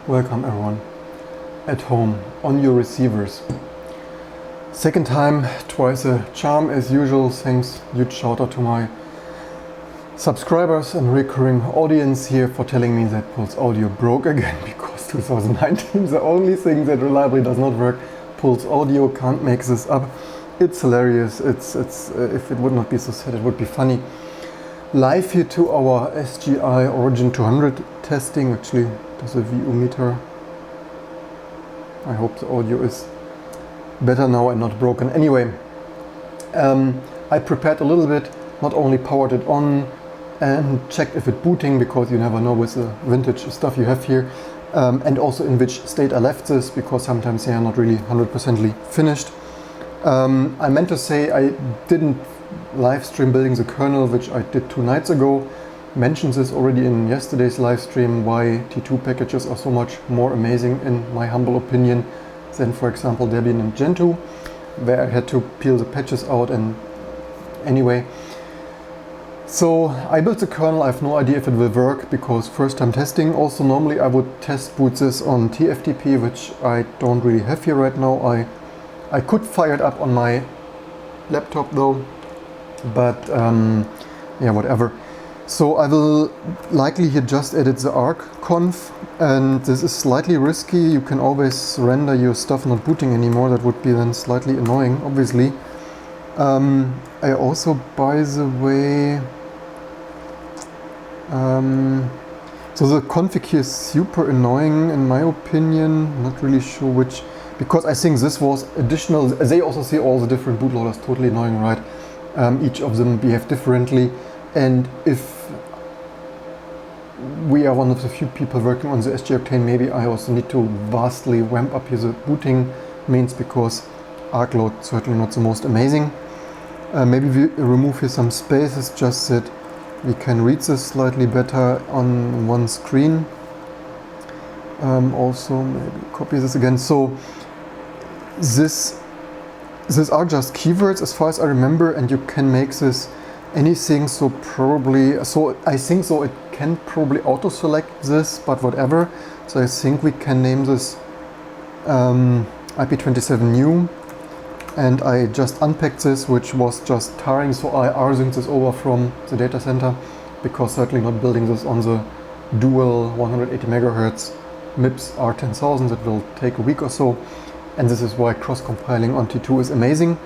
Welcome everyone at home on your receivers. Second time, twice a charm as usual. Thanks, huge shout out to my subscribers and recurring audience here for telling me that Pulse Audio broke again because 2019 is the only thing that reliably does not work. Pulse Audio can't make this up. It's hilarious. It's if it would not be so sad, it would be funny. Live here to our SGI Origin 200 testing. Actually, there's a VU meter. I hope the audio is better now and not broken. Anyway, I prepared a little bit, not only powered it on and checked if it's booting, because you never know with the vintage stuff you have here, and also in which state I left this, because sometimes they are not really 100% finished. I meant to say I didn't live stream building the kernel, which I did 2 nights ago. Mentioned this already in yesterday's live stream, why T2 packages are so much more amazing in my humble opinion than, for example, Debian and Gentoo, where I had to peel the patches out. And anyway, so I built the kernel. I have no idea if it will work because first time testing. Also normally I would test boot this on TFTP, which I don't really have here right now. I could fire it up on my laptop though, but yeah, whatever. So I will likely here just edit the arc.conf, and this is slightly risky. You can always render your stuff not booting anymore. That would be then slightly annoying, obviously. I also, by the way, so the config here is super annoying in my opinion. Not really sure which, because I think this was additional. They also see all the different bootloaders, totally annoying, right? Each of them behave differently. And if we are one of the few people working on the SG Octane, maybe I also need to vastly ramp up here the booting means, because arc load certainly not the most amazing. Maybe we remove here some spaces just that we can read this slightly better on one screen. Also maybe copy this again. So these are just keywords as far as I remember, and you can make this anything. So probably, so I think so it can probably auto select this, but whatever. So I think we can name this IP27 new, and I just unpacked this, which was just tiring, so I rsynced this over from the data center, because certainly not building this on the dual 180 megahertz MIPS R10000. That will take a week or so, and this is why cross-compiling on T2 is amazing.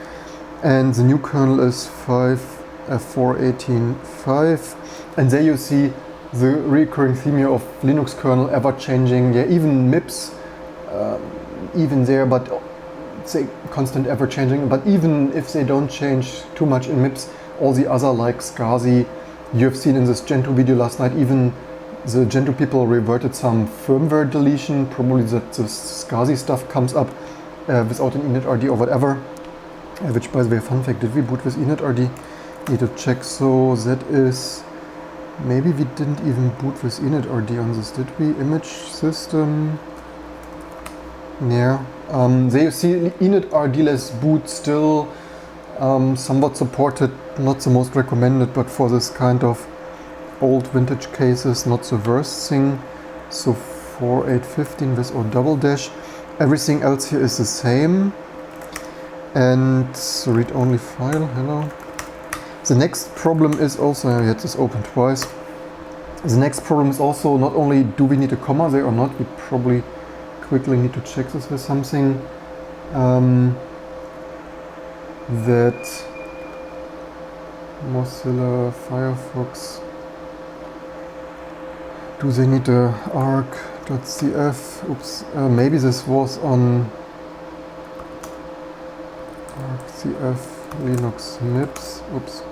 And the new kernel is 4.18.5, and there you see the recurring theme here of Linux kernel ever changing. Yeah, even MIPS, even there, but say constant ever changing. But even if they don't change too much in MIPS, all the other like SCSI, you have seen in this Gentoo video last night, even the Gentoo people reverted some firmware deletion, probably that the SCSI stuff comes up without an initRD or whatever. Which, by the way, fun fact, did we boot with initRD? Need to check. So that is, maybe we didn't even boot with initRD on this, did we? Image system. Yeah. There you see initRD-less boot still somewhat supported, not the most recommended, but for this kind of old vintage cases, not the worst thing. So 4.8.15 with or double dash. Everything else here is the same. And read-only file, hello. The next problem is also, I had this open twice. The next problem is also not only do we need a comma there or not, we probably quickly need to check this with something. That Mozilla Firefox, do they need a arc.cf? Oops, maybe this was on arc.cf Linux MIPS. Oops.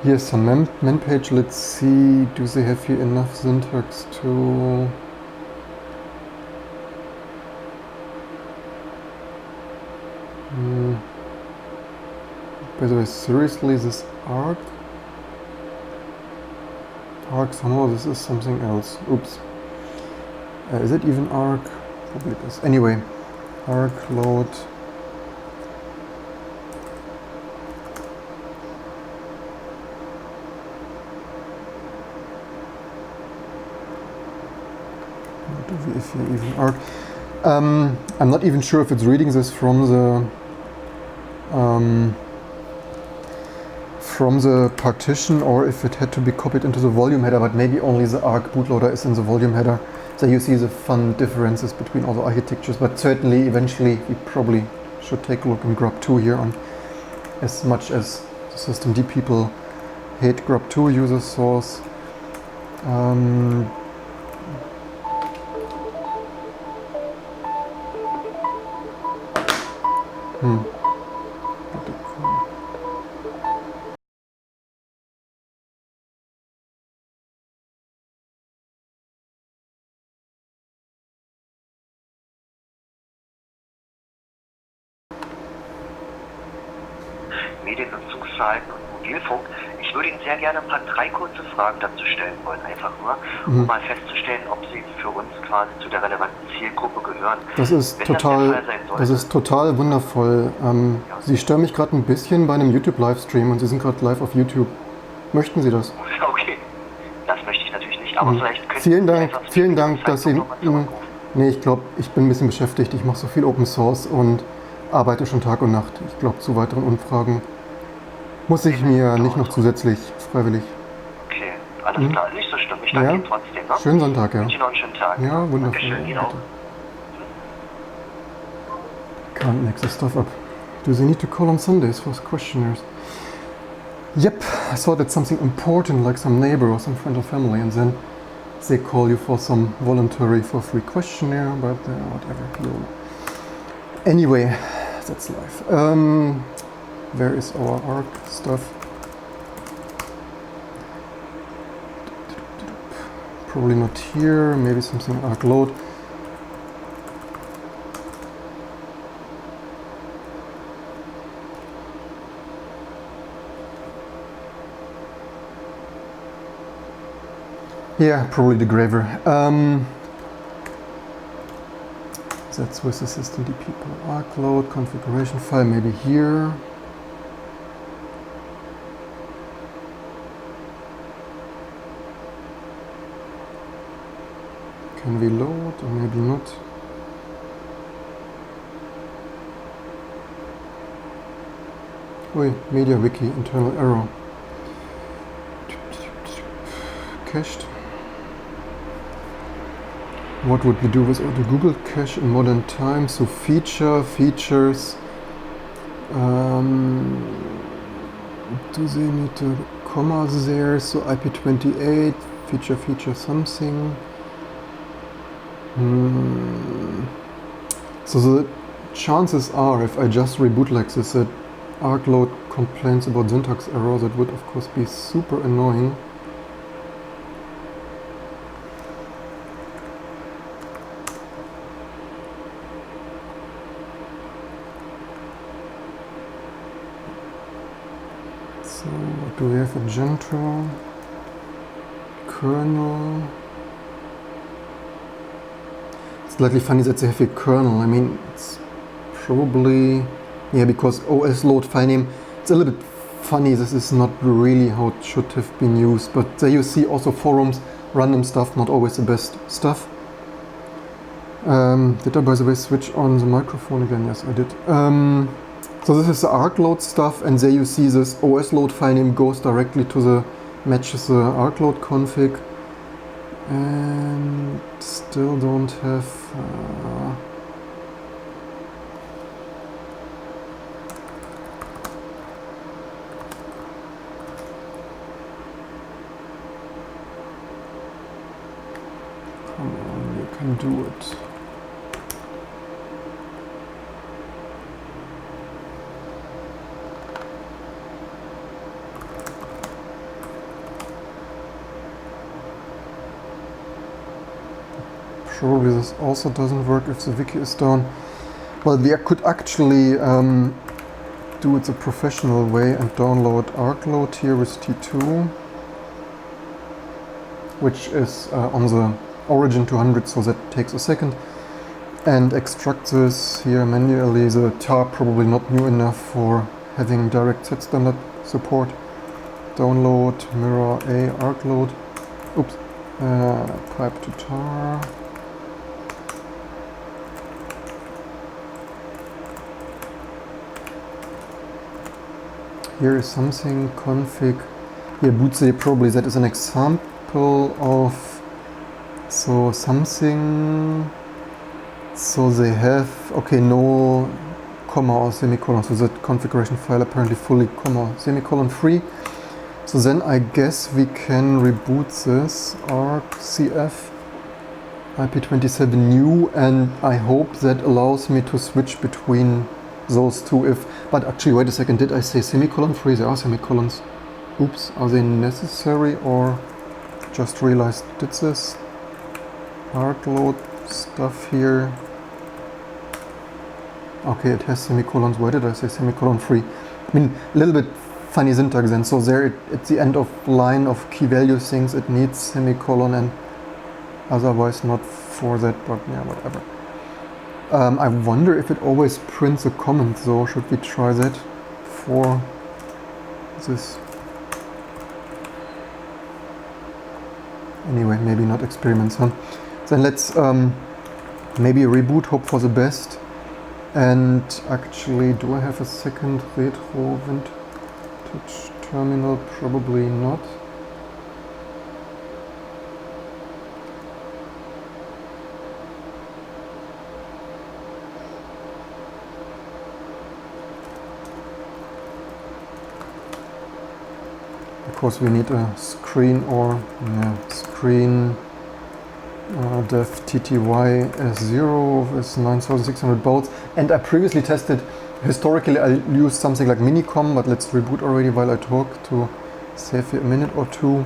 Here's some man page. Let's see, do they have here enough syntax to... By the way, seriously, this arc somehow, this is something else. Oops. Is it even arc? Probably it is. Anyway, arc load. if you even arc. I'm not even sure if it's reading this from the partition or if it had to be copied into the volume header, but maybe only the ARC bootloader is in the volume header. So you see the fun differences between all the architectures, but certainly eventually we probably should take a look in grub2 here on, as much as the systemd people hate grub2 user source. Mediennutzungsverhalten und Mobilfunk. Ich würde Ihnen sehr gerne drei kurze Fragen dazu stellen wollen, einfach nur, um mal festzustellen, ob Sie für uns quasi zu der relevanten Zielgruppe gehören. Das ist total wundervoll. Sie stören mich gerade ein bisschen bei einem YouTube-Livestream und Sie sind gerade live auf YouTube. Möchten Sie das? Okay, das möchte ich natürlich nicht, aber vielleicht können Vielen Dank, dass Sie... Nee, ich glaube, ich bin ein bisschen beschäftigt. Ich mache so viel Open Source und arbeite schon Tag und Nacht. Ich glaube, zu weiteren Umfragen muss ich mir nicht noch zusätzlich freiwillig. Okay, alles klar, nicht so schlimm. Ich danke Ihnen trotzdem. Ne? Schönen Sonntag, ja. Ich wünsche Ihnen noch einen schönen Tag. Ja, wundervoll. Dankeschön, Ihnen auch. Can't make this stuff up. Do they need to call on Sundays for questionnaires? Yep, I thought it's something important like some neighbor or some friend or family, and then they call you for some voluntary for free questionnaire, but whatever. Anyway, that's life. Where is our ARC stuff? Probably not here, maybe something ARC load. Yeah, probably the graver. That's with the systemd people. ARC load configuration file, maybe here. Can we load or maybe not? Wait, MediaWiki, internal error. Cached. What would we do with the Google cache in modern times? So features. Do they need a comma there? So IP28, feature something. So the chances are, if I just reboot like this, that ARC load complains about syntax error. That would of course be super annoying. So what do we have? A Gentoo, kernel. It's slightly funny that they have a kernel. I mean, it's probably, yeah, because OS load file name, it's a little bit funny. This is not really how it should have been used, but there you see also forums, random stuff, not always the best stuff. Did I, by the way, switch on the microphone again? Yes, I did. So this is the ARC load stuff, and there you see this OS load file name goes directly to the, matches the ARC load config. And still don't have come on, you can do it. Probably this also doesn't work if the wiki is down. Well, we could actually do it the professional way and download ARC load here with T2, which is on the origin 200, so that takes a second, and extract this here manually. The tar probably not new enough for having direct set standard support. Download mirror A ARC load. Oops, pipe to tar. here is something config. Here bootc probably that is an example of so something. So they have okay no comma or semicolon. So that configuration file apparently fully comma semicolon free. So then I guess we can reboot this arcf IP27 new, and I hope that allows me to switch between those two but actually wait a second, did I say semicolon free? There are semicolons. Oops, are they necessary or just realized did this? Hard load stuff here. Okay, it has semicolons. Why did I say semicolon free? I mean, a little bit funny syntax then. So there at the end of line of key value things it needs semicolon and otherwise not for that, but yeah, whatever. I wonder if it always prints a comment though. Should we try that for this? Anyway, maybe not experiments, huh? Then let's maybe reboot, hope for the best. And actually, do I have a second retro vintage terminal? Probably not. Because we need a screen or screen dev TTY S0 with 9600 baud. And I previously tested, historically I used something like Minicom, but let's reboot already while I talk to save here a minute or two.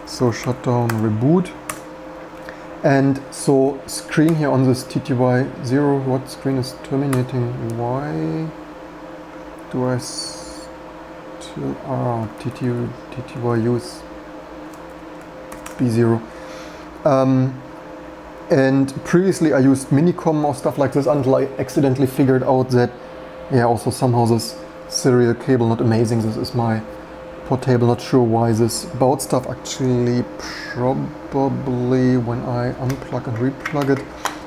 So shut down, reboot. And so screen here on this TTY 0, what screen is terminating? Why do I still, TTY use B0. And previously I used Minicom or stuff like this until I accidentally figured out that, yeah, also somehow this serial cable not amazing. This is my portable, not sure why this baud stuff actually probably when I unplug and replug it.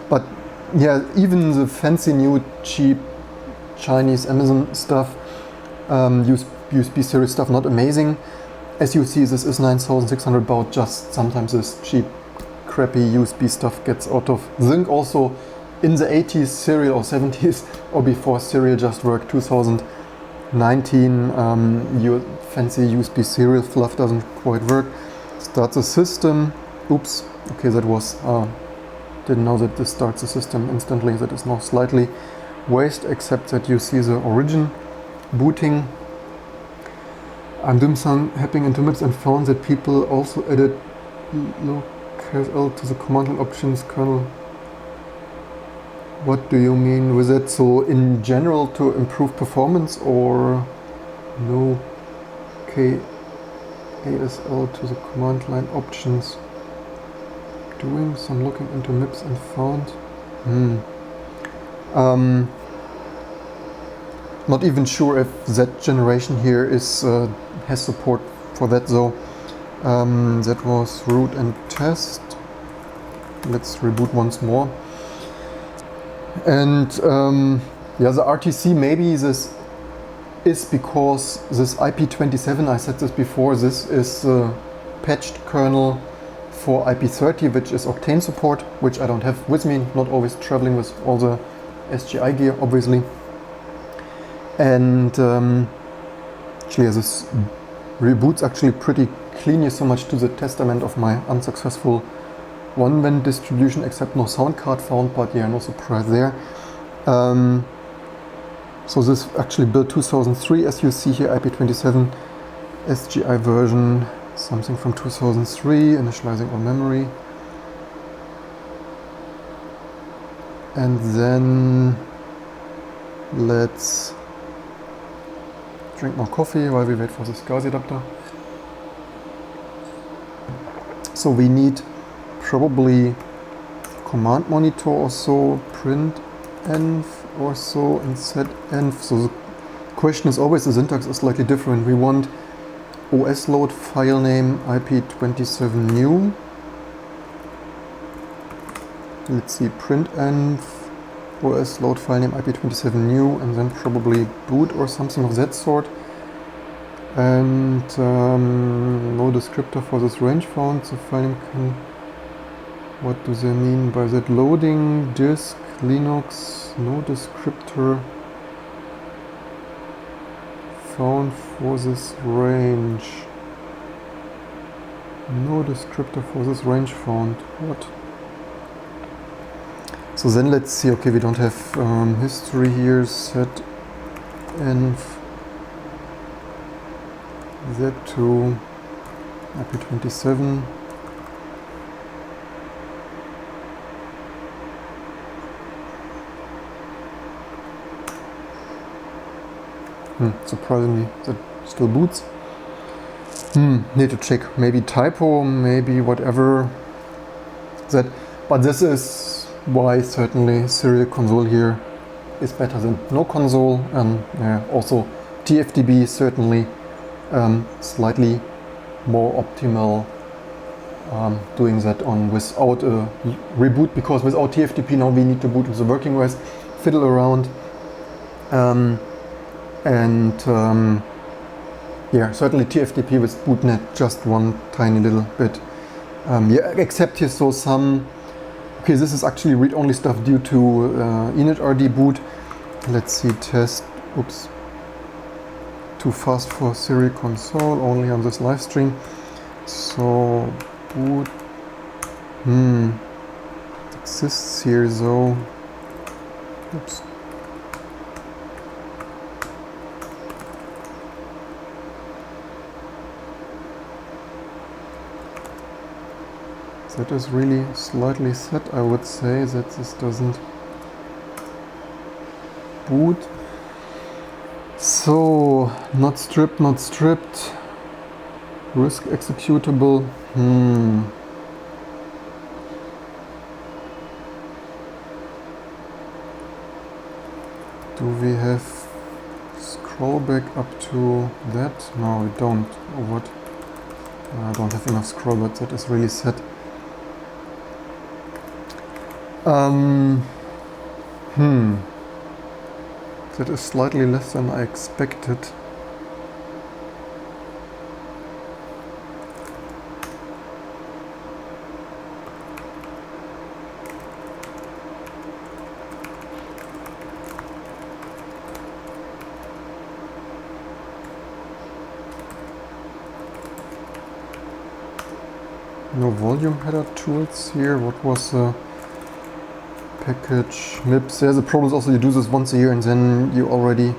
But yeah, even the fancy new cheap Chinese Amazon stuff, USB serial stuff, not amazing. As you see, this is 9600 baud, just sometimes this cheap crappy USB stuff gets out of sync. Also in the 80s serial or 70s or before serial just worked. 2019 your fancy USB serial fluff doesn't quite work. Start the system. Oops, okay, that was didn't know that this starts the system instantly. That is now slightly waste, except that you see the origin booting. I'm doing some hacking into MIPS and found that people also added kernel to the command line options kernel. What do you mean with it? So in general to improve performance, or no KASL to the command line options? Doing some looking into MIPS and found. Not even sure if that generation here is has support for that though. That was root and test. Let's reboot once more. And yeah, the RTC, maybe this is because this IP27, I said this before, this is patched kernel for IP30, which is Octane support, which I don't have with me, not always traveling with all the SGI gear, obviously. And actually, this reboots actually pretty cleanly, so much to the testament of my unsuccessful one-band distribution, except no sound card found, but yeah, no surprise there. So this actually built 2003, as you see here, IP27 SGI version, something from 2003, initializing all memory. And then let's drink more coffee while we wait for the SCSI adapter. So we need probably command monitor or so, print env or so, and set env. So the question is always, the syntax is slightly different. We want OS load file name IP27 new. Let's see, print env OS load file name IP27 new, and then probably boot or something of that sort. and no descriptor for this range found. So file name can. What do they mean by that? Loading disk Linux, no descriptor found for this range. No descriptor for this range found. What? So then let's see. Okay, we don't have history here. Set env z2 IP27. Surprisingly, that still boots. Need to check. Maybe typo, maybe whatever. That, but this is why certainly serial console here is better than no console, and also TFTB certainly slightly more optimal doing that on without a reboot, because without TFTP now we need to boot with the working OS, fiddle around. Yeah, certainly TFTP with bootnet just one tiny little bit. Yeah, except here, so some. Okay, this is actually read-only stuff due to initRD boot. Let's see, test. Oops. Too fast for serial console, only on this live stream. So boot. Exists here though. Oops. That is really slightly set. I would say that this doesn't boot. So not stripped, not stripped. Risk executable. Do we have scroll back up to that? No, we don't. Or what? I don't have enough scroll, but that is really set. That is slightly less than I expected. No volume header tools here. What was the package MIPS? There's a problem also, you do this once a year and then you already,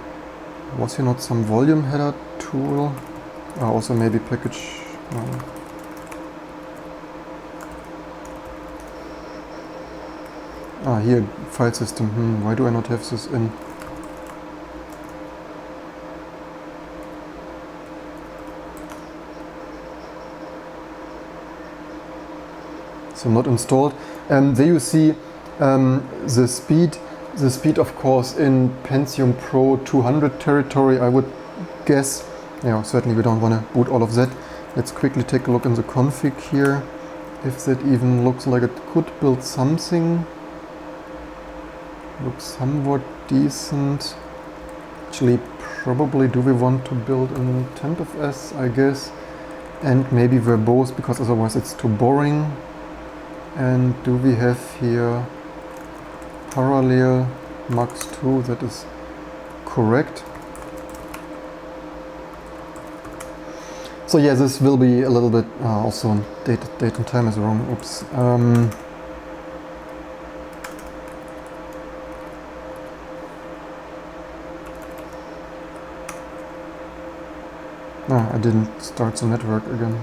was here not some volume header tool? Also maybe package. Here, file system. Why do I not have this in? So not installed. There you see the speed of course in Pentium Pro 200 territory, I would guess. Yeah, certainly we don't want to boot all of that. Let's quickly take a look in the config here, if that even looks like it could build something. Looks somewhat decent. Actually, probably do we want to build in tempfs, I guess, and maybe verbose, because otherwise it's too boring. And do we have here parallel max 2? That is correct. So yeah, this will be a little bit also date and time is wrong. Oops. I didn't start the network again.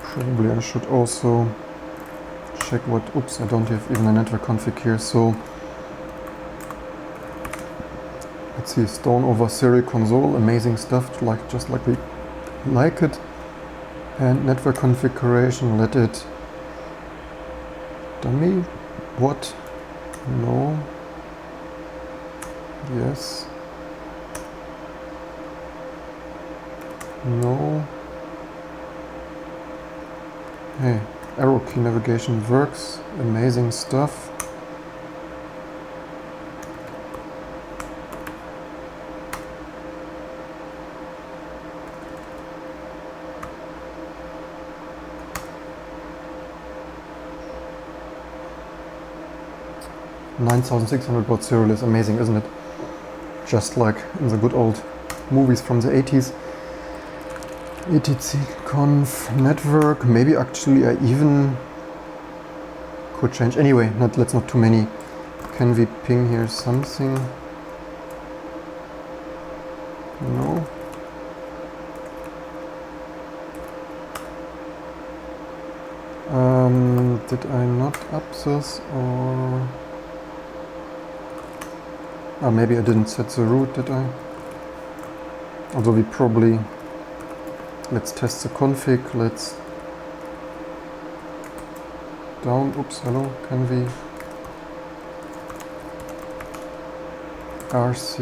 Probably I should also check what, oops, I don't have even a network config here, so let's see, Stone over serial console, amazing stuff, just like we like it. And network configuration, let it dummy, what, no, yes, no, Hey, arrow key navigation works. Amazing stuff. $9,600 serial is amazing, isn't it? Just like in the good old movies from the 80s. etc conf network. Maybe actually I even could change. Anyway, let's not too many. Can we ping here something? No. Did I not up this or? Oh, maybe I didn't set the root, did I? Although we probably, let's test the config, let's oops, hello, can we RC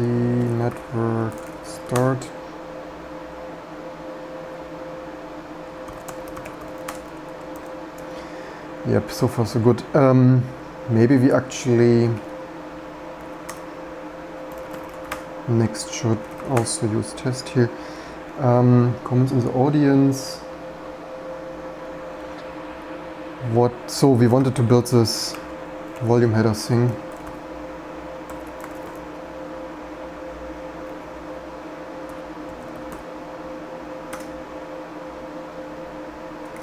network start? Yep, so far so good. Maybe we actually next should also use test here. Comments in the audience. So we wanted to build this volume header thing.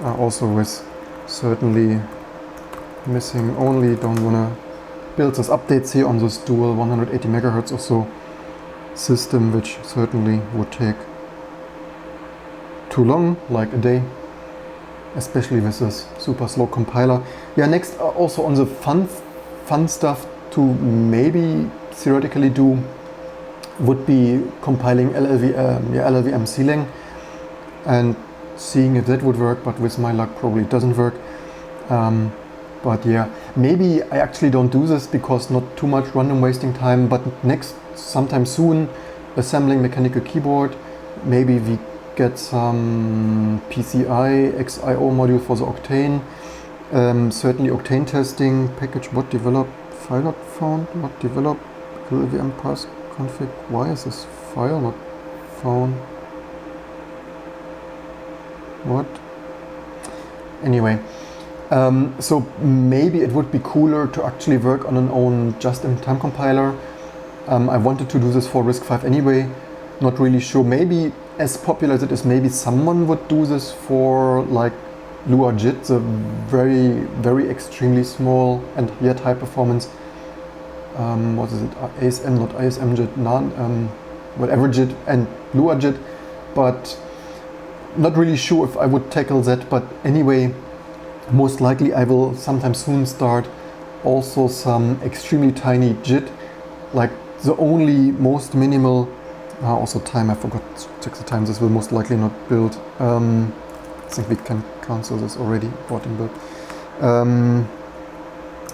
Also with certainly missing only, don't wanna build this updates here on this dual 180 megahertz or so system, which certainly would take too long, like a day, especially with this super slow compiler. Yeah, next also on the fun stuff to maybe theoretically do would be compiling LLVM clang and seeing if that would work, but with my luck probably it doesn't work. But yeah, maybe I actually don't do this because not too much random wasting time, but next sometime soon assembling mechanical keyboard, maybe we get some PCI XIO module for the Octane, certainly Octane testing, package bot develop, file not found, not develop, LLVM pass config. Why is this file not found? What? Anyway, so maybe it would be cooler to actually work on an own just-in-time compiler. I wanted to do this for RISC-V anyway, not really sure. Maybe as popular as it is, maybe someone would do this for like Lua JIT, the very, very extremely small and yet high performance, what is it, ASM, not ASM JIT, whatever JIT and Lua JIT, but not really sure if I would tackle that. But anyway, most likely I will sometime soon start also some extremely tiny JIT, like the only most minimal, also time, I forgot to check the time, this will most likely not build. I think we can cancel this already, bought and built.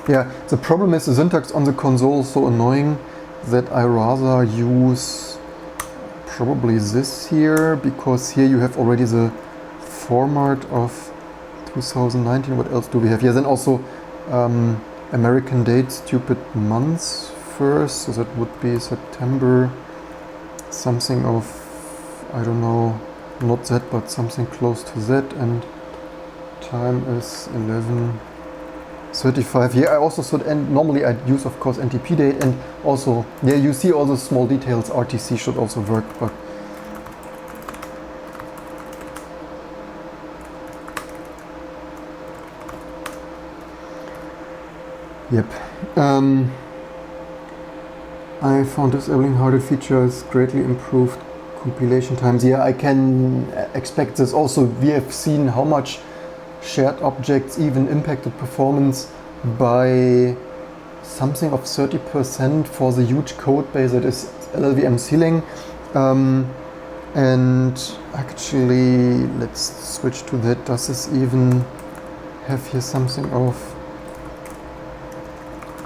Yeah, the problem is the syntax on the console is so annoying that I rather use probably this here, because here you have already the format of 2019. What else do we have? Yeah, then also American date, stupid months first, so that would be September something of, I don't know, not that, but something close to that, and time is 11:35. Yeah, I also should, and normally I'd use of course NTP date, and also, yeah, you see all the small details, RTC should also work, but yep. I found disabling hardware features greatly improved compilation times. Yeah, I can expect this. Also, we have seen how much shared objects even impacted performance by something of 30% for the huge code base that is LLVM clang. And actually, let's switch to that. Does this even have here something of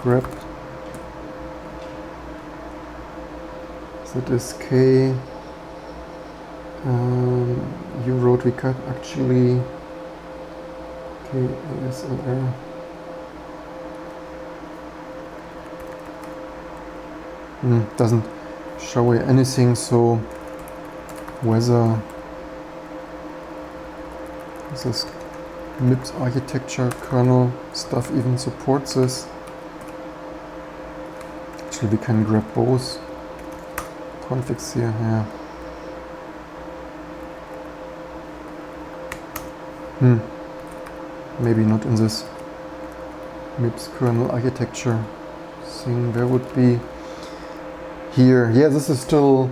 grep? That is K. You wrote we could actually Okay, ASLR. Doesn't show anything, so whether this MIPS architecture kernel stuff even supports this. Actually, we can grab both configs here. Yeah. Maybe not in this MIPS kernel architecture thing. There would be here. Yeah, this is still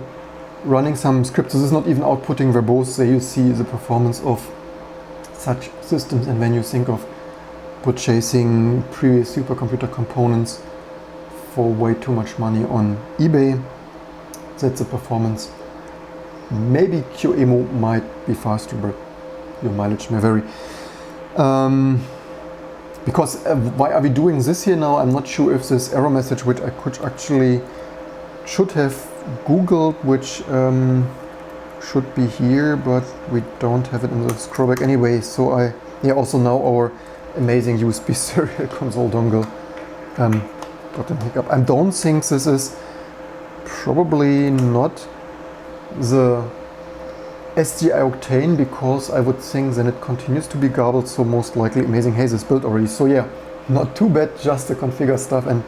running some scripts. This is not even outputting verbose. There you see the performance of such systems. And when you think of purchasing previous supercomputer components for way too much money on eBay, that's the performance. Maybe QEMU might be faster, but your mileage may vary. Because why are we doing this here now? I'm not sure if this error message, which I should have Googled, which should be here, but we don't have it in the scrollback anyway. So also now our amazing USB serial console dongle got a hiccup. I don't think this is probably not the SGI Octane, because I would think then it continues to be garbled, so most likely amazing haze is built already. So yeah, not too bad, just the configure stuff and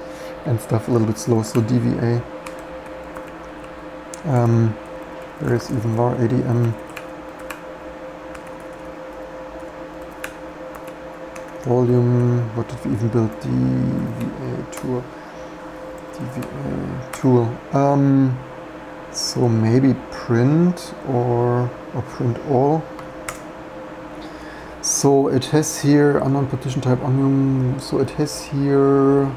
stuff a little bit slow. So DVA. There is even var ADM. Volume, what did we even build? DVA tool. So maybe print or print all. So it has here unknown partition type onion. So it has here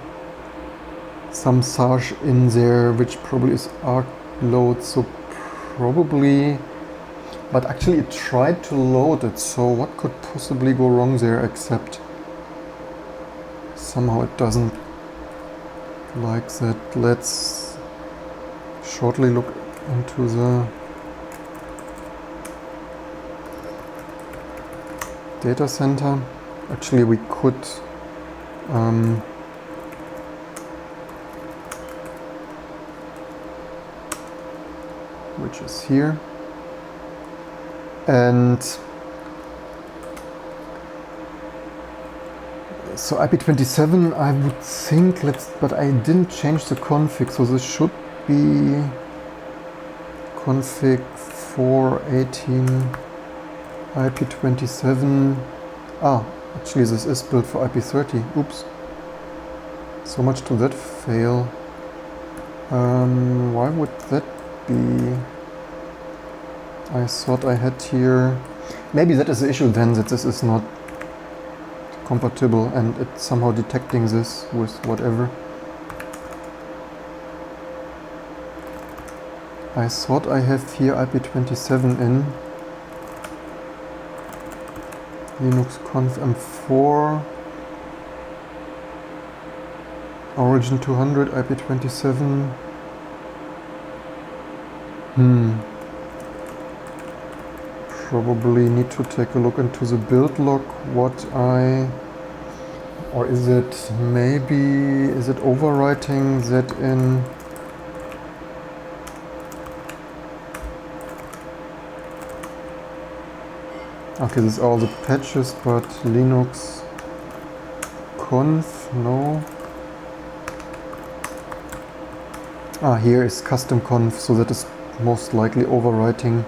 some sarge in there, which probably is arc load. So probably, but actually it tried to load it. So what could possibly go wrong there, except somehow it doesn't like that. Let's shortly look into the data center. Actually, we could which is here, and so IP27 I would think, but I didn't change the config, so this should be config 418 IP27. Actually this is built for IP30. Oops. So much to that fail. Why would that be? I thought I had here. Maybe that is the issue then, that this is not compatible and it's somehow detecting this with whatever. I thought I have here IP27 in Linux conf M4 origin 200 IP27. Probably need to take a look into the build log or is it overwriting that in? Okay, this is all the patches, but Linux conf, no. Here is custom conf, so that is most likely overwriting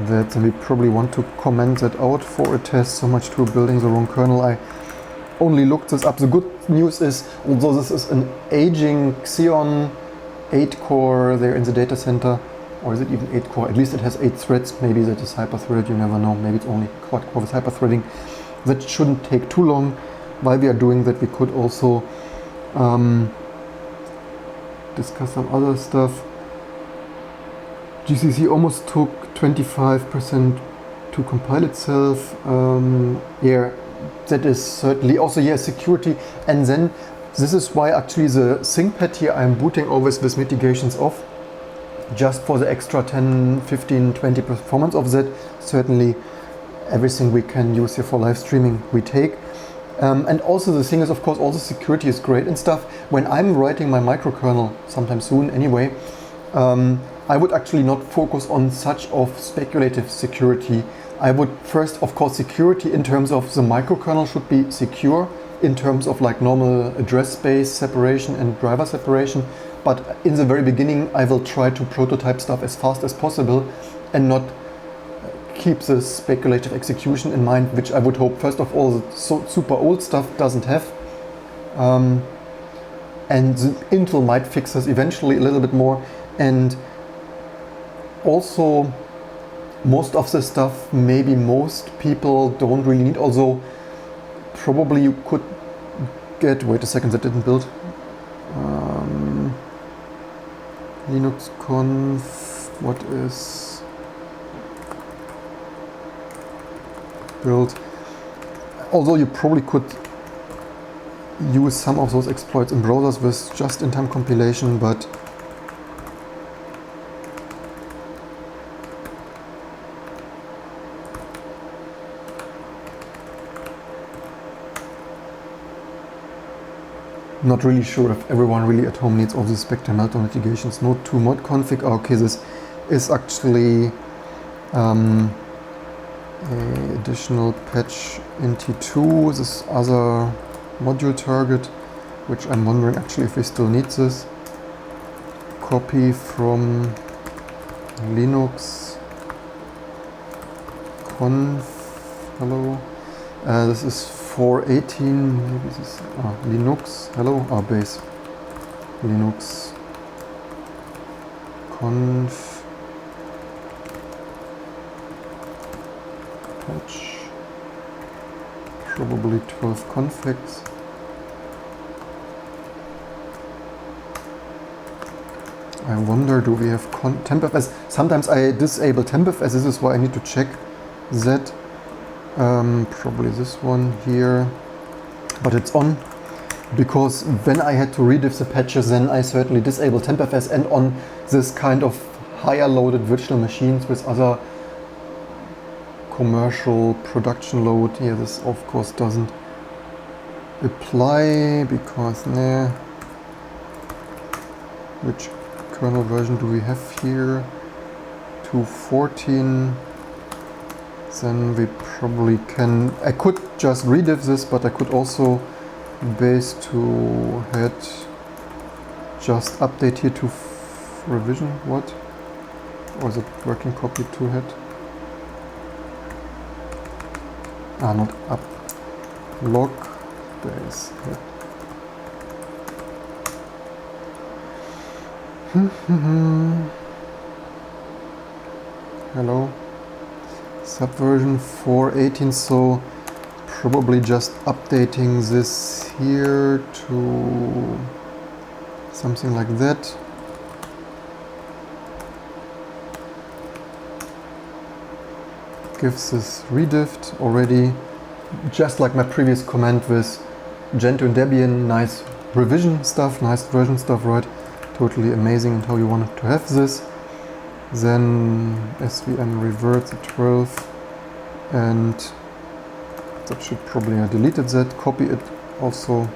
that, and we probably want to comment that out for a test. So much to building the wrong kernel. I only looked this up. The good news is, although this is an aging Xeon 8-core there in the data center, or is it even 8-core? At least it has 8 threads. Maybe that is hyper-threaded, you never know. Maybe it's only quad-core with hyper-threading. That shouldn't take too long. While we are doing that, we could also discuss some other stuff. GCC almost took 25% to compile itself. Yeah, that is certainly also, yeah, security. And then this is why actually the ThinkPad here I'm booting always with mitigations off, just for the extra 10, 15, 20 performance of that. Certainly everything we can use here for live streaming we take. And also the thing is, of course, also security is great and stuff. When I'm writing my microkernel, sometime soon anyway, I would actually not focus on such of speculative security. I would first, of course, security in terms of the microkernel should be secure in terms of like normal address space separation and driver separation. But in the very beginning, I will try to prototype stuff as fast as possible and not keep the speculative execution in mind, which I would hope, first of all, the super old stuff doesn't have. And the Intel might fix this eventually a little bit more. And also, most of the stuff, maybe most people don't really need, although probably you could get, wait a second, that didn't build. Linux conf, what is build? Although you probably could use some of those exploits in browsers with just-in-time compilation, but not really sure if everyone really at home needs all these Spectre meltdown mitigations. Node 2 mod config. Okay, this is actually a additional patch in T2. This other module target, which I'm wondering actually if we still need this. Copy from Linux conf. Hello. This is 418, maybe this is Linux, hello, base, Linux conf patch, probably 12 configs. I wonder, do we have tempfs? Sometimes I disable tempfs, this is why I need to check that. Probably this one here, but it's on, because when I had to rediff the patches, then I certainly disabled tempfs, and on this kind of higher loaded virtual machines with other commercial production load, yeah, this of course doesn't apply, because nah. Which kernel version do we have here? 2.14. Then we probably can, I could just rediff this, but I could also base to head, just update here to revision, what? Or is it working copy to head? Not up, log, base head. Hello. Subversion 4.18, so probably just updating this here to something like that. Gives this rediffed already, just like my previous comment with Gentoo and Debian, nice revision stuff, nice version stuff, right? Totally amazing and how you wanted to have this. Then svn reverts to 12, and that should probably, I deleted that, copy it also,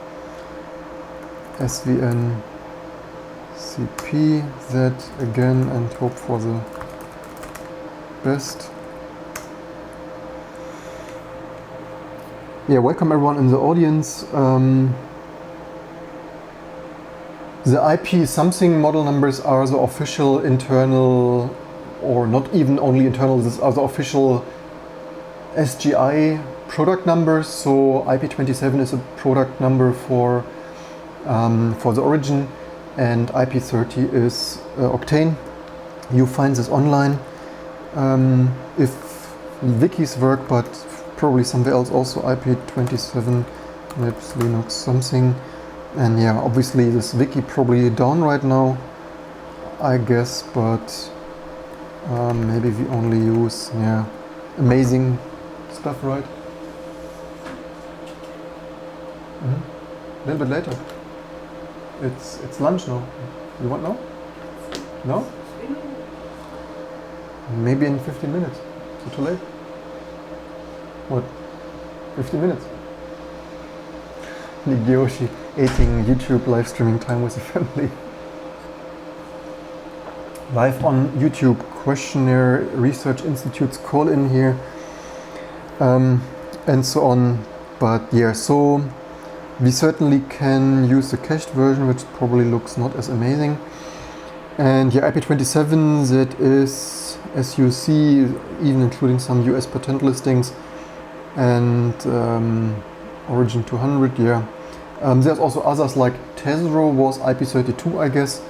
svn cp that again, and hope for the best. Yeah, welcome everyone in the audience. The IP something model numbers are the official internal, or not even only internal, these are the official SGI product numbers. So IP27 is a product number for the origin, and IP30 is Octane. You find this online. If wikis work, but probably somewhere else also IP27, Maps, Linux, something. And yeah, obviously this wiki probably down right now, I guess, but maybe we only use, yeah, amazing stuff, right? A little bit later. It's lunch now. You want now? No? Maybe in 15 minutes. Is it too late? What? 15 minutes? negotiating YouTube live streaming time with the family. Live on YouTube, questionnaire, research institutes call in here, and so on. But yeah, so we certainly can use the cached version, which probably looks not as amazing. And yeah, IP27, that is, as you see, even including some US patent listings, and Origin 200, yeah. There's also others like Tezro was IP32, I guess.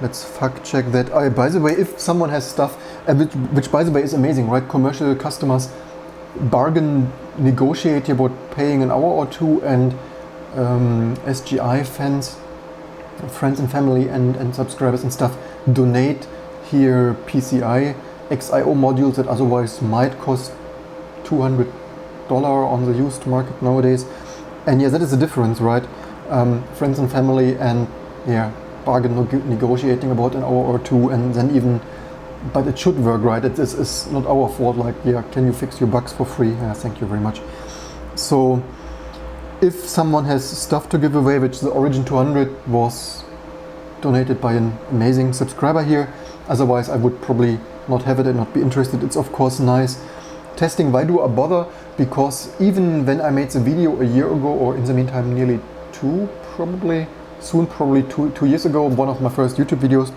Let's fact check that. By the way, if someone has stuff, which by the way is amazing, right? Commercial customers bargain, negotiate about paying an hour or two, and SGI fans, friends and family and subscribers and stuff, donate here PCI XIO modules that otherwise might cost $200 on the used market nowadays. And yeah, that is the difference, right? Friends and family, and yeah, bargain negotiating about an hour or two, and then even, but it should work, right? It's not our fault, like, yeah, can you fix your bugs for free? Yeah, thank you very much. So if someone has stuff to give away, which the Origin 200 was donated by an amazing subscriber here, otherwise I would probably not have it and not be interested. It's of course nice. Testing, why do I bother? Because even when I made the video a year ago, or in the meantime nearly two, probably two years ago, one of my first YouTube videos,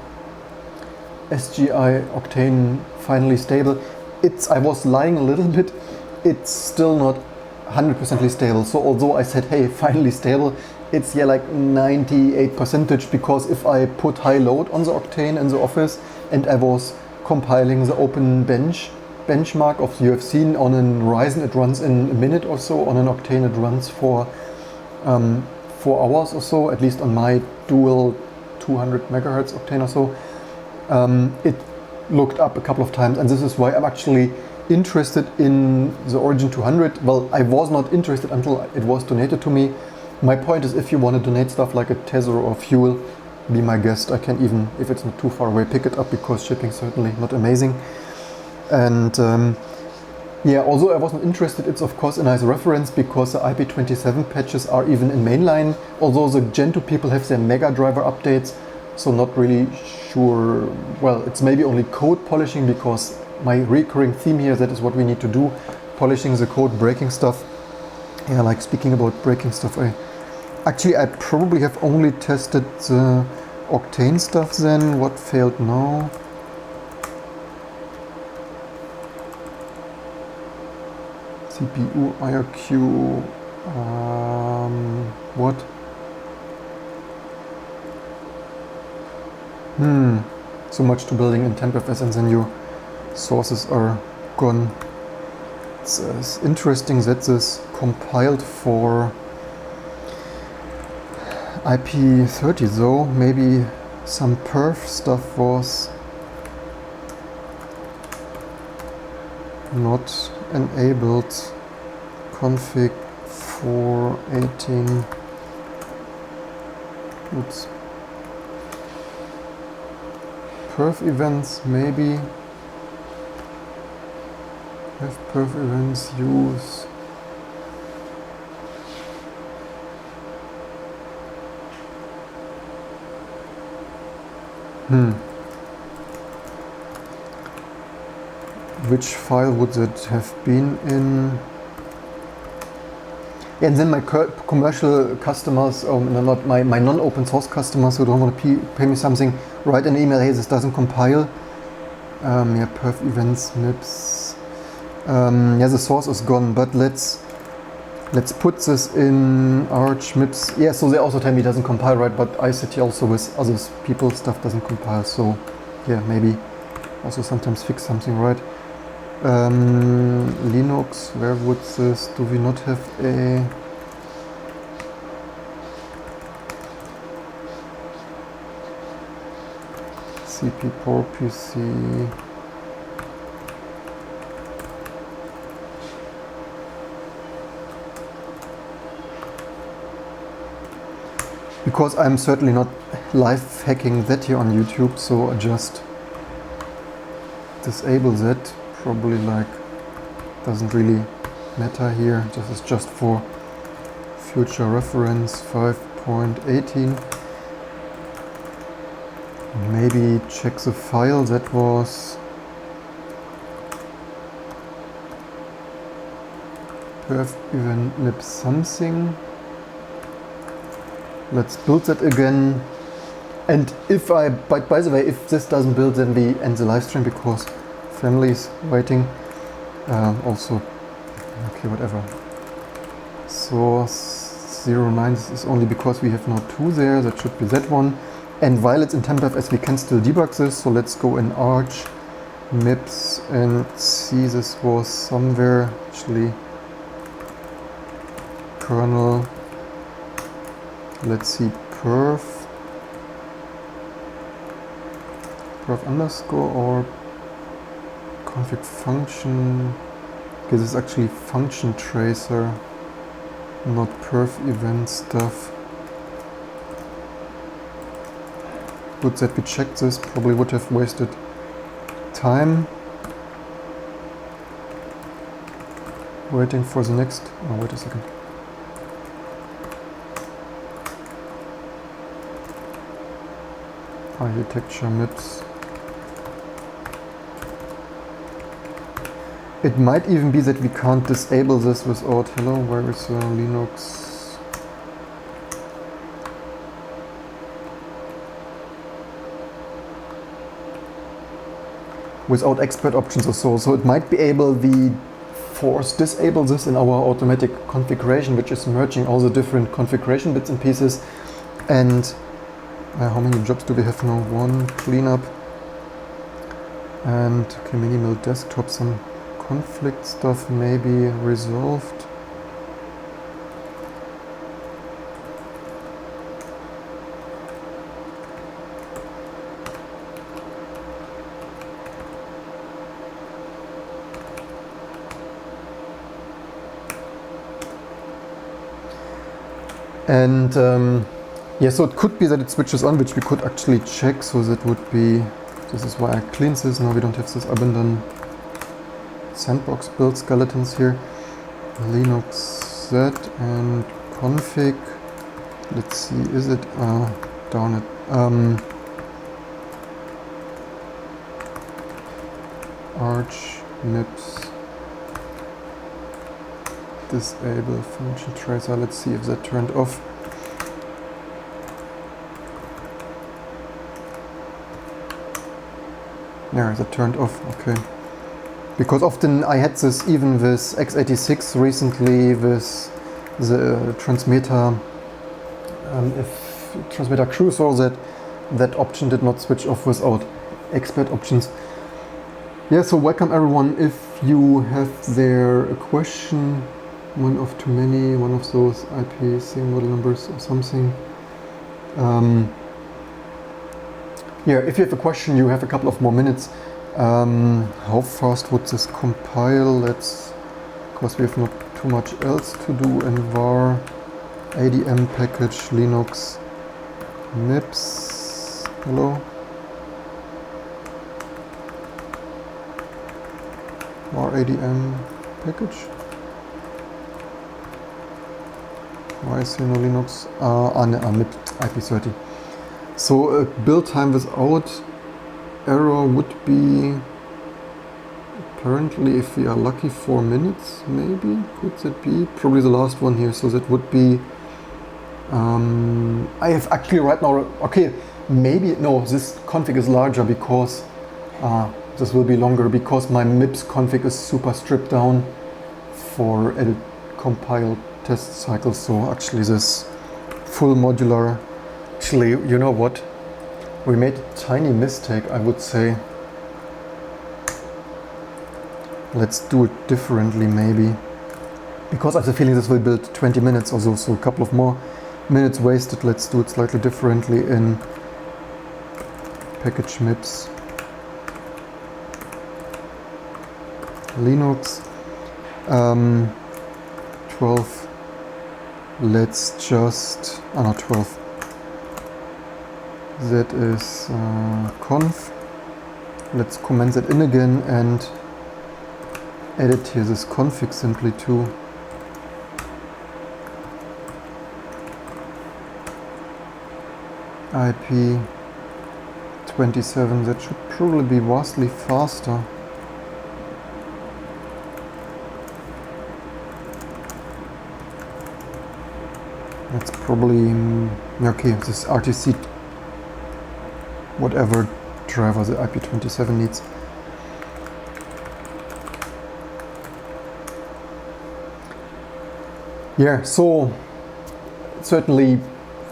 SGI Octane finally stable. I was lying a little bit, it's still not 100% stable. So although I said, hey, finally stable, it's yeah like 98%, because if I put high load on the Octane in the office and I was compiling the open benchmark of, you have seen on a Ryzen it runs in a minute or so, on an Octane it runs for 4 hours or so, at least on my dual 200 megahertz Octane or so. It looked up a couple of times, and this is why I'm actually interested in the Origin 200. Well, I was not interested until it was donated to me. My point is, if you want to donate stuff like a Tezero or Fuel, be my guest. I can even, if it's not too far away, pick it up, because shipping certainly not amazing. And yeah, although I wasn't interested, it's of course a nice reference, because the IP27 patches are even in mainline, although the Gen 2 people have their Mega driver updates, so not really sure. Well, it's maybe only code polishing, because my recurring theme here, that is what we need to do, polishing the code, breaking stuff. Yeah, like speaking about breaking stuff, I probably have only tested the Octane stuff then. What failed now? CPU, IRQ, what? So much to building in TempFS, and then your sources are gone. It's interesting that this compiled for IP30 though. Maybe some perf stuff was not enabled. Config 418. Oops. Perf events, maybe. Have perf events use. Which file would that have been in? Yeah, and then my commercial customers, not my non-open source customers who don't want to pay me something, write an email, hey, this doesn't compile. Yeah, perf events, MIPS. Yeah, the source is gone, but let's put this in Arch MIPS. Yeah, so they also tell me it doesn't compile, right? But I sit here also with other people, stuff doesn't compile. So yeah, maybe also sometimes fix something, right? Linux, where would this, do we not have a CP Power PC? Because I'm certainly not live hacking that here on YouTube, so I just disable that. Probably like doesn't really matter here. This is just for future reference 5.18. Maybe check the file that was perf event lib something. Let's build that again. And if I, by the way, if this doesn't build, then we end the live stream because family is waiting. Also, okay, whatever. So 09 is only because we have now 2 there. That should be that one. And while it's in temp.fs, we can still debug this. So let's go in arch mips and see this was somewhere actually kernel. Let's see perf underscore or config function. Okay, this is actually function tracer, not perf event stuff. Good that we checked this, probably would have wasted time waiting for the next. Oh, wait a second. Architecture MIPS. It might even be that we can't disable this without, hello, where is Linux? Without expert options or so. So it might be able, we force disable this in our automatic configuration, which is merging all the different configuration bits and pieces. And how many jobs do we have now? 1 cleanup. And okay, minimal desktop, some conflict stuff maybe resolved. And yeah, so it could be that it switches on, which we could actually check. So that would be, this is why I cleaned this. Now we don't have this abandoned sandbox build skeletons here. Linux Z and config. Let's see, is it down it? Arch mips disable function tracer. Let's see if that turned off. Yeah, that turned off. Okay. Because often I had this even with x86 recently with the transmitter, if transmitter cruiser, that option did not switch off without expert options. Yeah, so welcome everyone. If you have there a question, one of too many, one of those IP thing model numbers or something. Yeah, if you have a question, you have a couple of more minutes. How fast would this compile? Let's, because we have not too much else to do in var adm package linux mips. Hello. Var adm package. Why is here no Linux? MIP IP30. So build time without error would be apparently, if we are lucky, 4 minutes, maybe. Could that be? Probably the last one here. So that would be. I have actually right now. Okay, maybe no. This config is larger because this will be longer because my MIPS config is super stripped down for edit compile test cycles. So actually, this full modular. Actually, you know what? We made a tiny mistake, I would say. Let's do it differently, maybe. Because I have the feeling this will build 20 minutes or so, so a couple of more minutes wasted. Let's do it slightly differently in package MIPS. Linux 12. Let's just, not 12. That is conf. Let's comment that in again and edit here this config simply to IP27, that should probably be vastly faster. That's probably, okay, this RTC, whatever driver the IP27 needs. Yeah, so certainly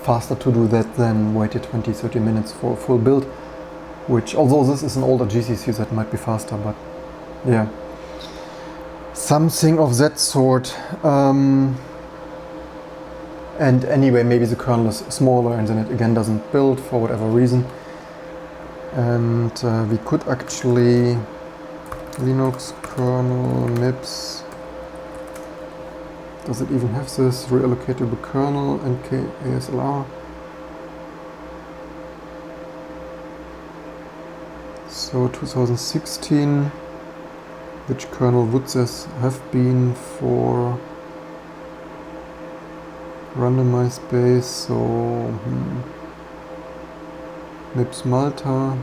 faster to do that than waited 20-30 minutes for a full build, which, although this is an older GCC, that might be faster, but yeah, something of that sort. And anyway, maybe the kernel is smaller and then it again doesn't build for whatever reason. And we could actually Linux kernel MIPS. Does it even have this reallocatable kernel and ASLR? So 2016, which kernel would this have been for randomized base? So MIPS Malta.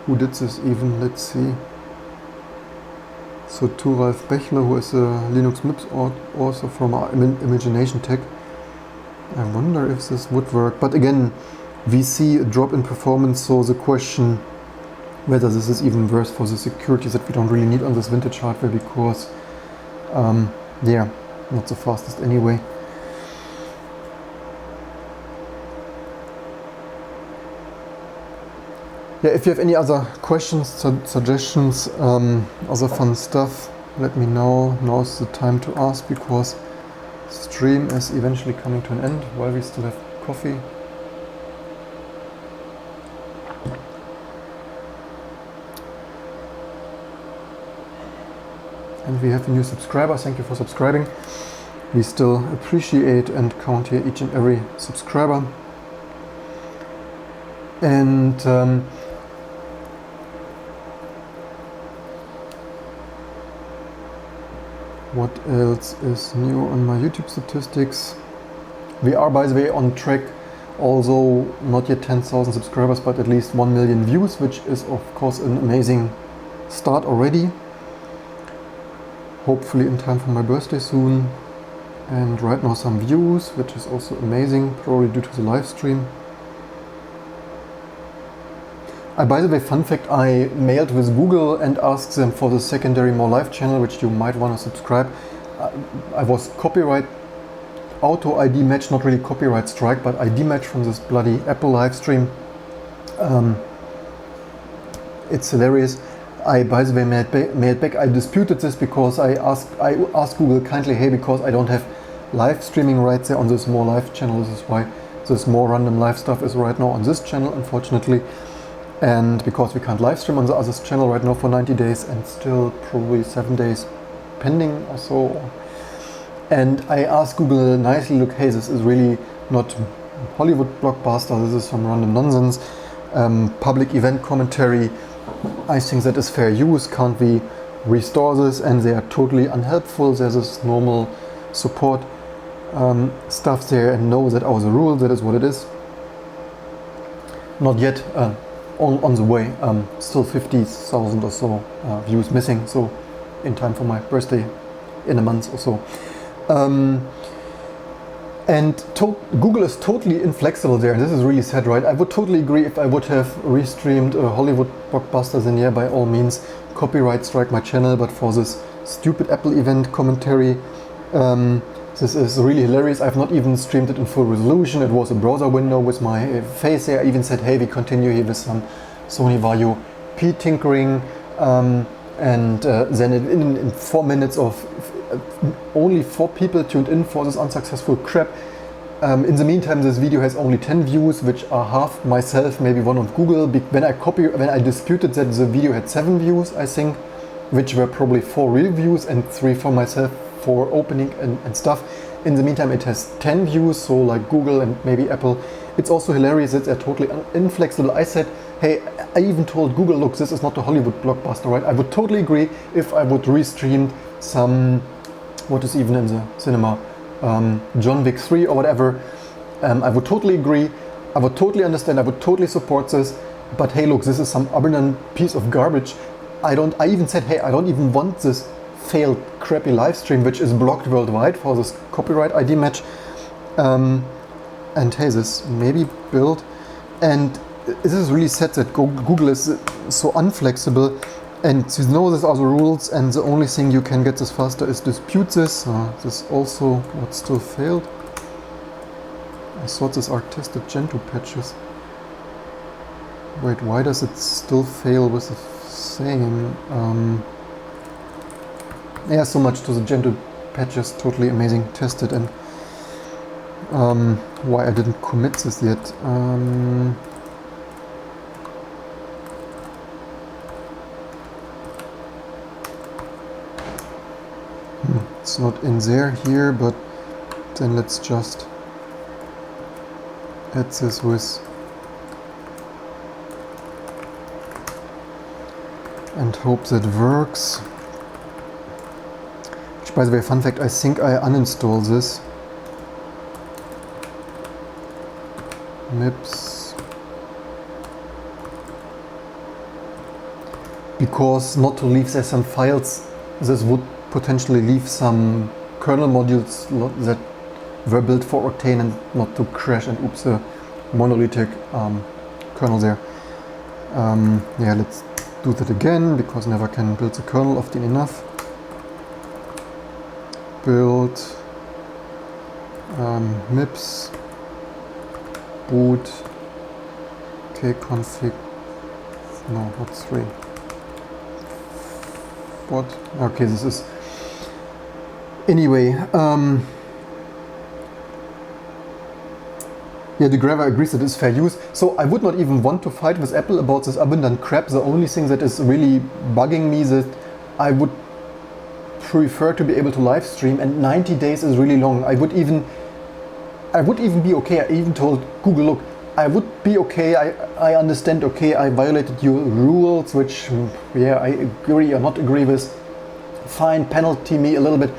Who did this even? Let's see. So to Ralf Bechler, who is a Linux MIPS author from our Imagination Tech. I wonder if this would work. But again, we see a drop in performance, so the question whether this is even worse for the security that we don't really need on this vintage hardware, because yeah, not the fastest anyway. Yeah, if you have any other questions, suggestions, other fun stuff, let me know. Now's the time to ask, because stream is eventually coming to an end while we still have coffee. And we have a new subscriber. Thank you for subscribing. We still appreciate and count here each and every subscriber. And what else is new on my YouTube statistics? We are, by the way, on track, although not yet 10,000 subscribers, but at least 1 million views, which is of course an amazing start already. Hopefully in time for my birthday soon. And right now some views, which is also amazing, probably due to the live stream. By the way, fun fact, I mailed with Google and asked them for the secondary More Live channel, which you might want to subscribe. I was copyright auto ID match, not really copyright strike, but ID match from this bloody Apple live stream. It's hilarious. I, by the way, mailed back. I disputed this because I asked Google kindly, hey, because I don't have live streaming rights there on this More Live channel. This is why this more random live stuff is right now on this channel, unfortunately. And because we can't live stream on the other channel right now for 90 days and still probably 7 days pending or so. And I asked Google nicely, look, hey, this is really not Hollywood blockbuster, this is some random nonsense. Public event commentary, I think that is fair use, can't we restore this? And they are totally unhelpful. There's this normal support stuff there, and no, that was a rule, that is what it is. Not yet. On the way, still 50,000 or so views missing, so in time for my birthday in a month or so. And Google is totally inflexible there, and this is really sad, right? I would totally agree if I would have restreamed Hollywood blockbusters, then yeah, by all means, copyright strike my channel, but for this stupid Apple event commentary, this is really hilarious. I've not even streamed it in full resolution. It was a browser window with my face there. I even said, hey, we continue here with some Sony Vario P tinkering. And then in 4 minutes of only 4 people tuned in for this unsuccessful crap. In the meantime, this video has only 10 views, which are half myself, maybe one of Google. When I disputed that, the video had 7 views, I think, which were probably 4 real views and 3 for myself for opening and stuff. In the meantime, it has 10 views, so like Google and maybe Apple. It's also hilarious that they're totally inflexible. I said, hey, I even told Google, look, this is not a Hollywood blockbuster, right? I would totally agree if I would restream some, what is even in the cinema, John Wick 3 or whatever. I would totally agree, I would totally understand, I would totally support this, but hey look, this is some abandoned piece of garbage. I even said, hey, I don't even want this failed crappy live stream which is blocked worldwide for this copyright ID match. And hey, this maybe build, and this is really sad that Google is so unflexible, and you know these are the rules, and the only thing you can get this faster is dispute this. This also what still failed. I thought these are tested Gentoo patches. Wait, why does it still fail with the same? Yeah, so much to the Gentoo patches, totally amazing, tested, and why I didn't commit this yet. It's not in there here, but then let's just add this with and hope that works. Which, by the way, fun fact, I think I uninstalled this. Mips. Because not to leave there some files, this would potentially leave some kernel modules that were built for Octane and not to crash and oops, a monolithic kernel there. Yeah, let's do that again, because never can build the kernel often enough. Build mips boot kconfig, no, not 3. What? Okay, this is anyway. Yeah, the Grabber agrees that it's fair use. So I would not even want to fight with Apple about this abundant crap. The only thing that is really bugging me is that I would prefer to be able to live stream, and 90 days is really long. I would even be okay. I even told Google, look, I would be okay. I understand, okay, I violated your rules, which, yeah, I agree or not agree with. Fine, penalty me a little bit.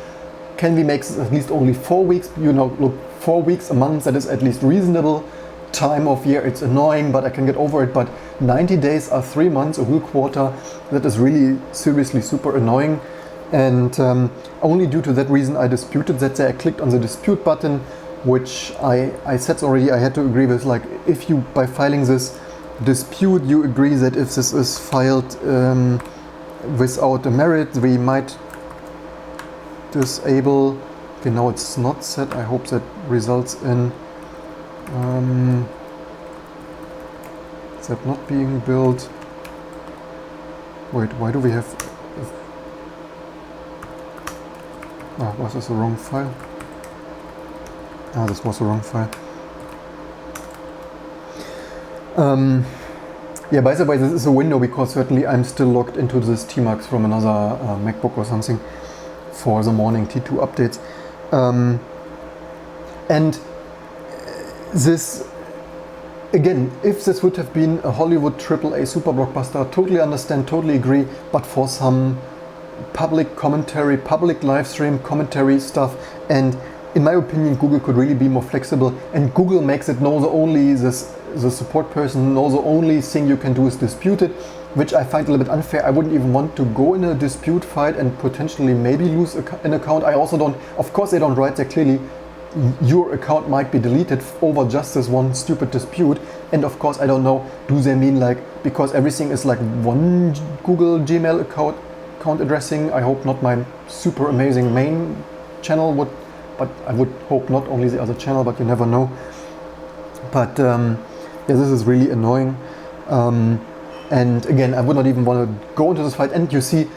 Can we make this at least only 4 weeks? You know, look, 4 weeks, a month, that is at least reasonable time of year. It's annoying, but I can get over it. But 90 days are 3 months, a whole quarter. That is really seriously super annoying. And only due to that reason I disputed that. I clicked on the dispute button, which I said already I had to agree with. Like, if you, by filing this dispute, you agree that if this is filed without a merit, we might disable. Okay, now it's not set. I hope that results in that not being built. Wait, why do we have... Oh, was this the wrong file? Ah, this was the wrong file. Yeah, by the way, this is a window because certainly I'm still logged into this Tmax from another MacBook or something for the morning T2 updates. And this, again, if this would have been a Hollywood AAA super blockbuster, totally understand, totally agree, but for some public commentary, public live stream commentary stuff, and in my opinion Google could really be more flexible, and Google makes it no, the support person, no, the only thing you can do is dispute it, which I find a little bit unfair. I wouldn't even want to go in a dispute fight and potentially maybe lose an account. I also don't, of course they don't write there clearly, your account might be deleted over just this one stupid dispute. And of course I don't know, do they mean like, because everything is like one Google Gmail account addressing? I hope not my super amazing main channel would, but I would hope not only the other channel, but you never know. But yeah, this is really annoying. And again, I would not even want to go into this fight. And you see,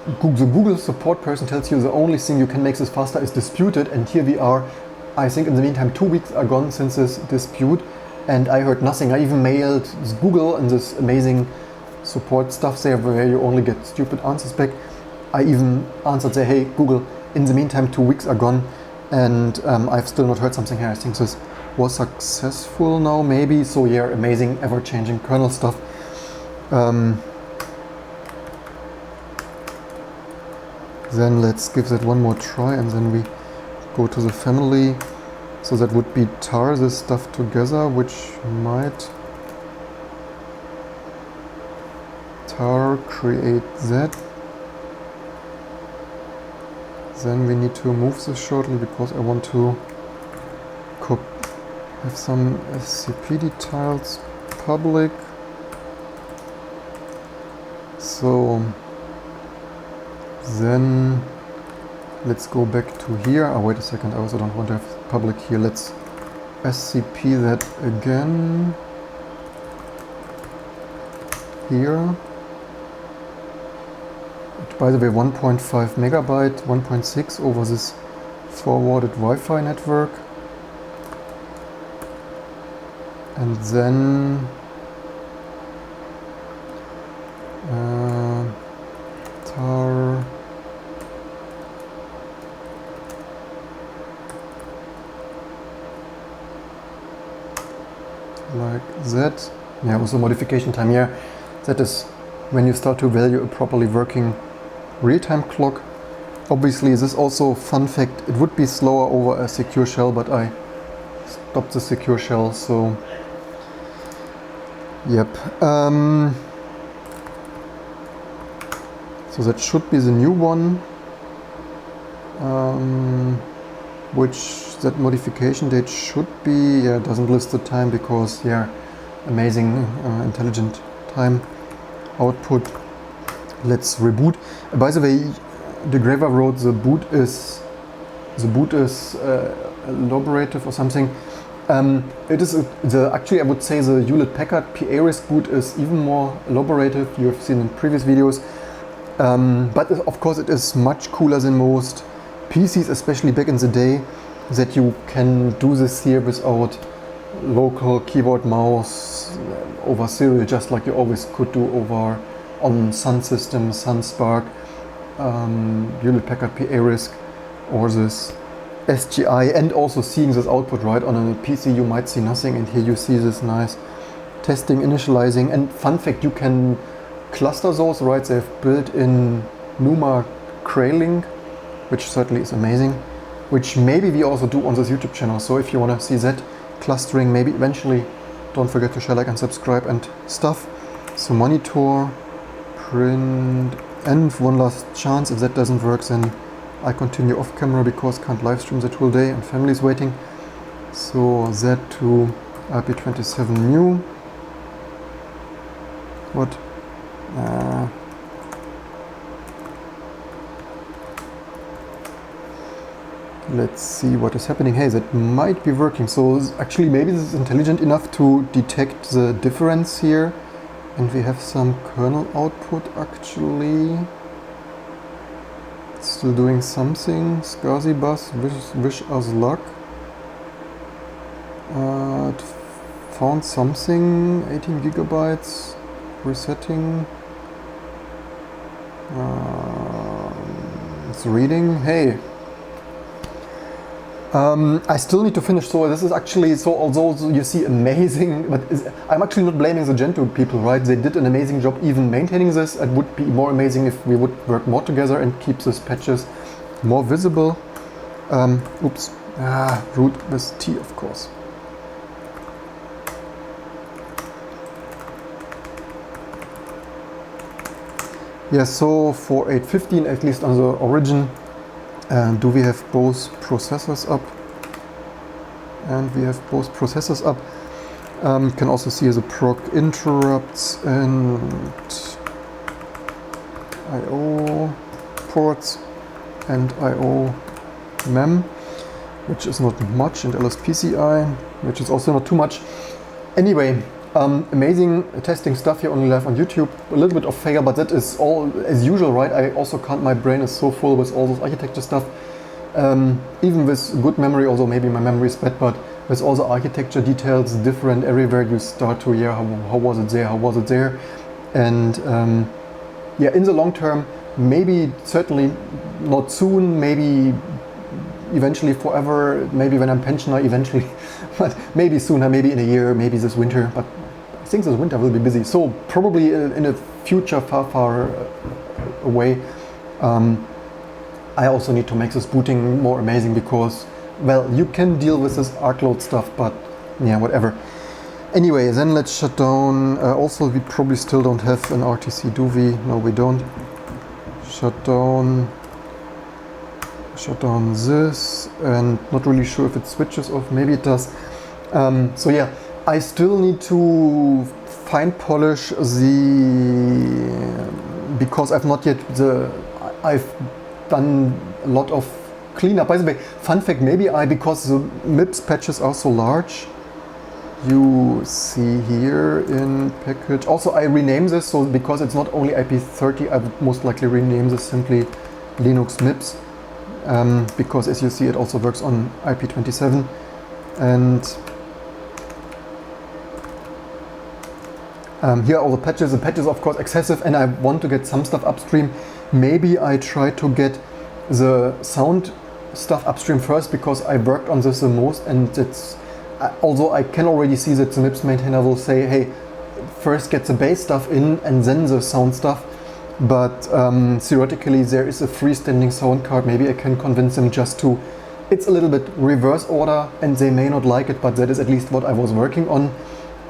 the Google support person tells you the only thing you can make this faster is disputed. And here we are. I think in the meantime 2 weeks are gone since this dispute, and I heard nothing. I even mailed Google and this amazing support stuff there where you only get stupid answers back. I even answered there, hey Google, in the meantime 2 weeks are gone, and I've still not heard something here. I think this was successful now, maybe. So yeah, amazing, ever-changing kernel stuff. Then let's give that one more try, and then we go to the family. So that would be tar this stuff together, which might tar create that. Then we need to move this shortly because I want to have some SCP tiles public. So then let's go back to here. Oh, wait a second, I also don't want to have public here. Let's SCP that again here. By the way, 1.5 megabyte, 1.6 over this forwarded Wi-Fi network. And then tar like that. Yeah, also modification time here. That is when you start to value a properly working real-time clock. Obviously, this is also fun fact, it would be slower over a secure shell, but I stopped the secure shell, so yep. So that should be the new one, which that modification date should be, yeah, it doesn't list the time because, yeah, amazing intelligent time output. Let's reboot. By the way, the Graver wrote the boot is elaborative or something. It is actually I would say the Hewlett-Packard PA-RISC boot is even more elaborative. You have seen in previous videos, but of course it is much cooler than most PCs, especially back in the day, that you can do this here without local keyboard mouse over serial, just like you always could do over on Sun System, Sun Spark, Hewlett-Packard PA-RISC, or this SGI, and also seeing this output right on a PC you might see nothing, and here you see this nice testing, initializing, and fun fact, you can cluster those, right? They've built in NUMA Crailing, which certainly is amazing, which maybe we also do on this YouTube channel. So if you want to see that clustering, maybe eventually, don't forget to share, like, and subscribe and stuff. So monitor, print, and one last chance. If that doesn't work, then I continue off camera because can't live stream that whole day and family's waiting. So that to IP27 new. What? Let's see what is happening. Hey, that might be working. So actually maybe this is intelligent enough to detect the difference here. And we have some kernel output actually. It's still doing something. SCSI bus, wish us luck. It found something, 18 gigabytes, resetting. It's reading. Hey. I still need to finish, so this is actually, so although you see amazing, but I'm actually not blaming the Gentoo people, right? They did an amazing job even maintaining this. It would be more amazing if we would work more together and keep these patches more visible. Oops, root with T, of course. Yeah, so for 8.15, at least on the origin, do we have both processors up? And we have both processors up. Can also see the proc interrupts and I/O ports and I/O mem, which is not much, and LSPCI, which is also not too much. Anyway, amazing testing stuff here only live on YouTube. A little bit of fail, but that is all as usual, right? I also can't, my brain is so full with all this architecture stuff. Even with good memory, although maybe my memory is bad, but with all the architecture details different everywhere, you start to, yeah, how was it there, how was it there? And yeah, in the long term, maybe certainly not soon, maybe eventually forever, maybe when I'm pensioner eventually, but maybe sooner, maybe in a year, maybe this winter, but I think this winter will be busy. So probably in a future far away, I also need to make this booting more amazing because well, you can deal with this arc load stuff, but yeah, whatever. Anyway, then let's shut down. Also, we probably still don't have an RTC, do we? No, we don't. Shut down this, and not really sure if it switches off. Maybe it does. So yeah, I still need to fine polish because I've not yet I've done a lot of cleanup. By the way, fun fact, maybe because the MIPS patches are so large, you see here in package. Also, I rename this, so because it's not only IP30, I would most likely rename this simply Linux MIPS, because as you see, it also works on IP27. And here are all the patches. The patches are of course excessive, and I want to get some stuff upstream. Maybe I try to get the sound stuff upstream first, because I worked on this the most, and it's although I can already see that the MIPS maintainer will say, hey, first get the bass stuff in and then the sound stuff. But theoretically there is a freestanding sound card. Maybe I can convince them just to, it's a little bit reverse order, and they may not like it, but that is at least what I was working on.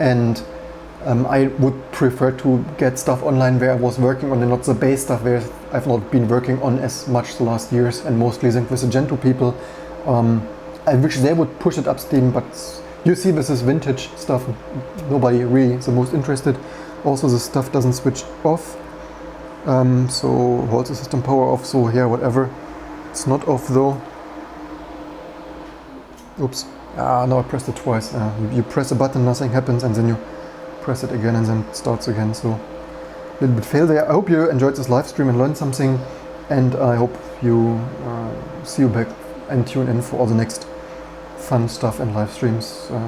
And I would prefer to get stuff online where I was working on, and not the bass stuff where I've not been working on as much the last years, and mostly think with the Gentoo people. I wish they would push it upstream, but you see this is vintage stuff, nobody really is the most interested. Also, the stuff doesn't switch off, so hold the system power off, so here, whatever. It's not off though. Oops, no, I pressed it twice. You press a button, nothing happens, and then you press it again and then it starts again, so a little bit fail there. I hope you enjoyed this live stream and learned something, and I hope you see you back and tune in for all the next fun stuff and live streams.